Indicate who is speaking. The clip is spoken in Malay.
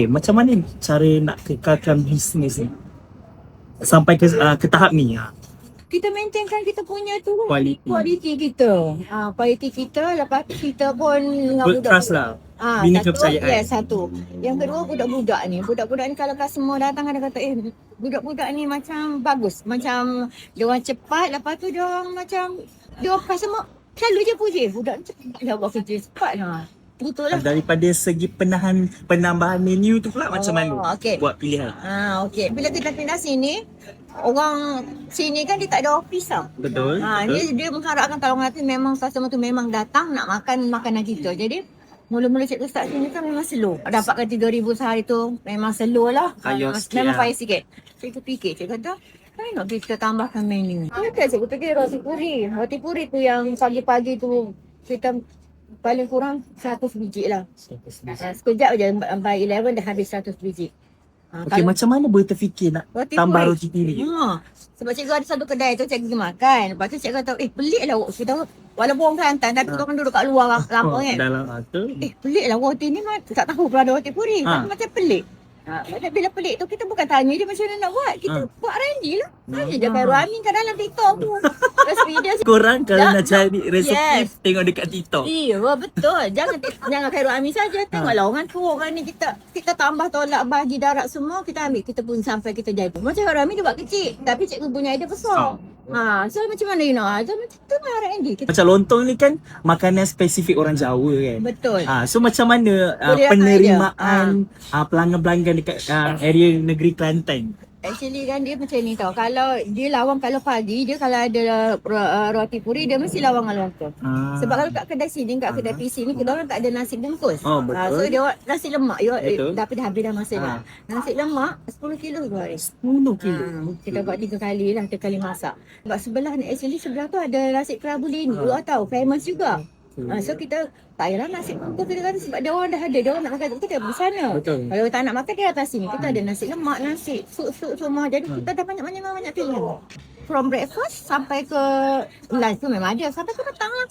Speaker 1: Macam mana cara nak kekalkan bisnes ni sampai ke tahap ni?
Speaker 2: Kita maintainkan kita punya tu
Speaker 1: Kualiti
Speaker 2: kita. Kualiti kita, lepas tu kita pun dengan
Speaker 1: Build trust lah. Bina kepercayaan.
Speaker 2: Yes, satu. Yang kedua, budak-budak ni kalau customer datang ada kata, budak-budak ni macam bagus. Macam dia orang cepat, lepas tu dia orang macam, dia orang customer selalu je puji. Budak ni cepat dah buat kerja, cepat lah. Betul lah.
Speaker 1: Daripada segi penambahan menu tu pula macam mana buat pilihan?
Speaker 2: Okey. Bila kita pindah sini, orang sini kan dia tak ada office tau.
Speaker 1: Betul.
Speaker 2: Dia mengharapkan kalau nanti memang customer tu memang datang nak makan makanan kita. Jadi mula-mula cikgu start sini kan memang slow. Dapatkan 3,000 sehari tu memang slow lah. Memang payah sikit. Cikgu fikir, cikgu kata, why not kita tambahkan menu? Cikgu fikir roti puri. Roti puri tu yang pagi-pagi tu kita paling kurang 100 biji lah. Sekejap je by 11 dah habis 100 biji.
Speaker 1: Okey, macam mana boleh terfikir nak tambah roti puri?
Speaker 2: Sebab cikgu ada satu kedai tu cikgu pergi makan. Lepas tu cikgu kata, pelik lah kita walaupun orang Kelantan tapi kita orang duduk kat luar lama kan. Pelik lah roti ni tak tahu pun ada roti puri. Macam pelik. Bila pelik tu kita bukan tanya dia macam mana nak buat. Kita buat R&D lah. Tanya je Khairul Amin kat dalam TikTok tu. Resipi dia.
Speaker 1: Korang kalau nak cari resepi tengok dekat TikTok.
Speaker 2: Iya, betul. Jangan Khairul Amin saja. Tengoklah orang tu orang ni kita tambah tolak bagi darat semua kita ambil. Kita pun sampai kita jadi. Macam Khairul Amin dia buat kecil tapi cikgu punya idea besar. So macam mana you know? So macam tu R&D.
Speaker 1: Macam lontong ni kan makanan spesifik orang Jawa kan.
Speaker 2: Betul.
Speaker 1: So macam mana penerimaan pelanggan-pelanggan dekat area negeri Kelantan?
Speaker 2: Actually kan dia macam ni tau. Kalau dia lawang kalau pagi dia kalau ada roti puri dia mesti lawang dengan lontong. Sebab kalau kat kedai sini kat kedai PC ni kita orang tak ada nasi bungkus. So dia nasi lemak tapi dah habis dah masa dah. Nasi lemak 10 kilo tu hari.
Speaker 1: 10 kilo.
Speaker 2: Kita buat 3 kali lah, 3 kali masak. Sebab sebelah ni actually sebelah tu ada nasi kerabu lini. Lu tahu famous juga. So kita tak payahlah nasi bungkus kita kata sebab dia orang dah ada, dia orang nak makan kita pergi sana. Kalau tak nak makan dia datang sini. Kita ada nasi lemak, nasi, sup semua. Jadi kita dah banyak pilihan. From breakfast sampai ke lunch tu memang ada. Sampai ke petang lah.